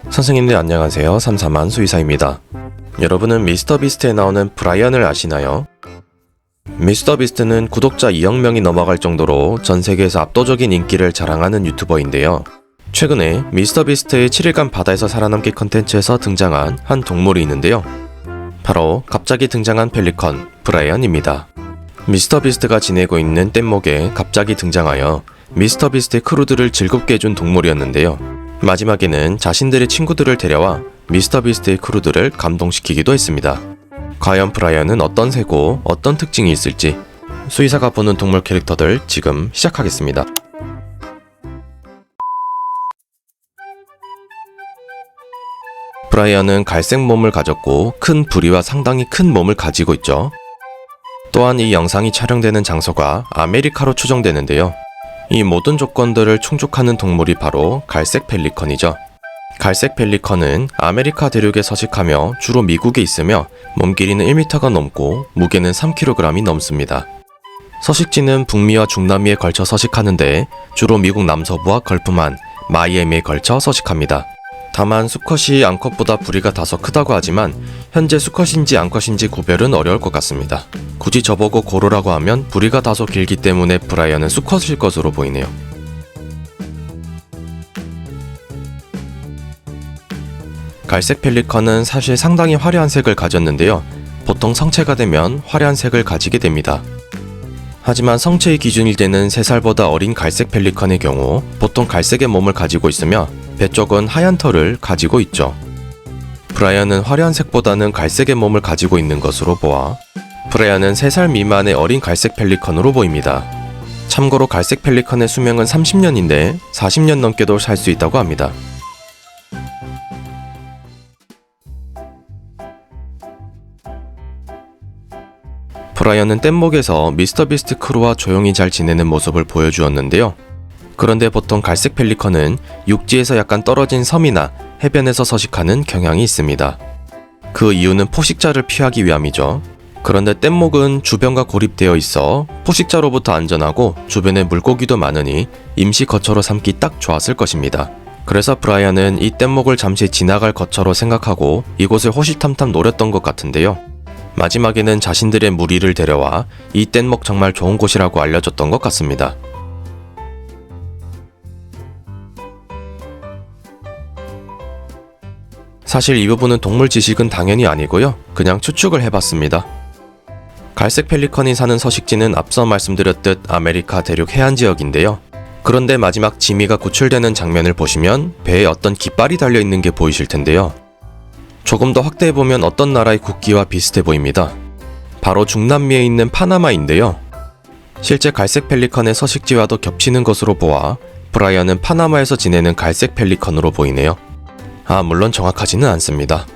선생님들 안녕하세요. 삼삼한 수의사입니다. 여러분은 미스터비스트에 나오는 브라이언을 아시나요? 미스터비스트는 구독자 2억 명이 넘어갈 정도로 전 세계에서 압도적인 인기를 자랑하는 유튜버인데요. 최근에 미스터비스트의 7일간 바다에서 살아남기 컨텐츠에서 등장한 한 동물이 있는데요. 바로 갑자기 등장한 펠리컨, 브라이언입니다. 미스터비스트가 지내고 있는 뗏목에 갑자기 등장하여 미스터비스트의 크루들을 즐겁게 해준 동물이었는데요. 마지막에는 자신들의 친구들을 데려와 미스터비스트의 크루들을 감동시키기도 했습니다. 과연 브라이언은 어떤 새고 어떤 특징이 있을지 수의사가 보는 동물 캐릭터들 지금 시작하겠습니다. 브라이언은 갈색 몸을 가졌고 큰 부리와 상당히 큰 몸을 가지고 있죠. 또한 이 영상이 촬영되는 장소가 아메리카로 추정되는데요. 이 모든 조건들을 충족하는 동물이 바로 갈색 펠리컨이죠. 갈색 펠리컨은 아메리카 대륙에 서식하며 주로 미국에 있으며 몸 길이는 1m가 넘고 무게는 3kg이 넘습니다. 서식지는 북미와 중남미에 걸쳐 서식하는데 주로 미국 남서부와 걸프만, 마이애미에 걸쳐 서식합니다. 다만 수컷이 암컷보다 부리가 다소 크다고 하지만 현재 수컷인지 암컷인지 구별은 어려울 것 같습니다. 굳이 저보고 고르라고 하면 부리가 다소 길기 때문에 브라이언은 수컷일 것으로 보이네요. 갈색 펠리컨은 사실 상당히 화려한 색을 가졌는데요. 보통 성체가 되면 화려한 색을 가지게 됩니다. 하지만 성체의 기준일 때는 3살보다 어린 갈색 펠리컨의 경우 보통 갈색의 몸을 가지고 있으며 배 쪽은 하얀 털을 가지고 있죠. 브라이언은 화려한 색보다는 갈색의 몸을 가지고 있는 것으로 보아 브라이언은 3살 미만의 어린 갈색 펠리컨으로 보입니다. 참고로 갈색 펠리컨의 수명은 30년인데 40년 넘게도 살 수 있다고 합니다. 브라이언은 뗏목에서 미스터비스트 크루와 조용히 잘 지내는 모습을 보여주었는데요. 그런데 보통 갈색 펠리컨은 육지에서 약간 떨어진 섬이나 해변에서 서식하는 경향이 있습니다. 그 이유는 포식자를 피하기 위함이죠. 그런데 뗏목은 주변과 고립되어 있어 포식자로부터 안전하고 주변에 물고기도 많으니 임시 거처로 삼기 딱 좋았을 것입니다. 그래서 브라이언은 이 뗏목을 잠시 지나갈 거처로 생각하고 이곳을 호시탐탐 노렸던 것 같은데요. 마지막에는 자신들의 무리를 데려와 이 뗏목 정말 좋은 곳이라고 알려줬던 것 같습니다. 사실 이 부분은 동물 지식은 당연히 아니고요. 그냥 추측을 해봤습니다. 갈색 펠리컨이 사는 서식지는 앞서 말씀드렸듯 아메리카 대륙 해안 지역인데요. 그런데 마지막 지미가 구출되는 장면을 보시면 배에 어떤 깃발이 달려있는 게 보이실 텐데요. 조금 더 확대해보면 어떤 나라의 국기와 비슷해 보입니다. 바로 중남미에 있는 파나마인데요. 실제 갈색 펠리컨의 서식지와도 겹치는 것으로 보아 브라이언은 파나마에서 지내는 갈색 펠리컨으로 보이네요. 물론 정확하지는 않습니다.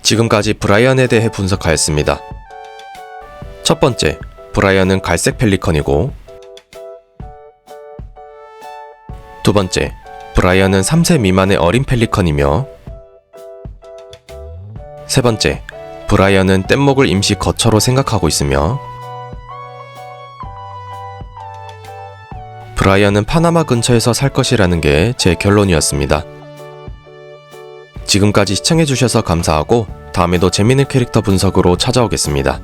지금까지 브라이언에 대해 분석하였습니다. 첫 번째, 브라이언은 갈색 펠리컨이고, 두 번째, 브라이언은 3세 미만의 어린 펠리컨이며, 세 번째, 브라이언은 뗏목을 임시 거처로 생각하고 있으며, 브라이언은 파나마 근처에서 살 것이라는 게 제 결론이었습니다. 지금까지 시청해주셔서 감사하고 다음에도 재밌는 캐릭터 분석으로 찾아오겠습니다.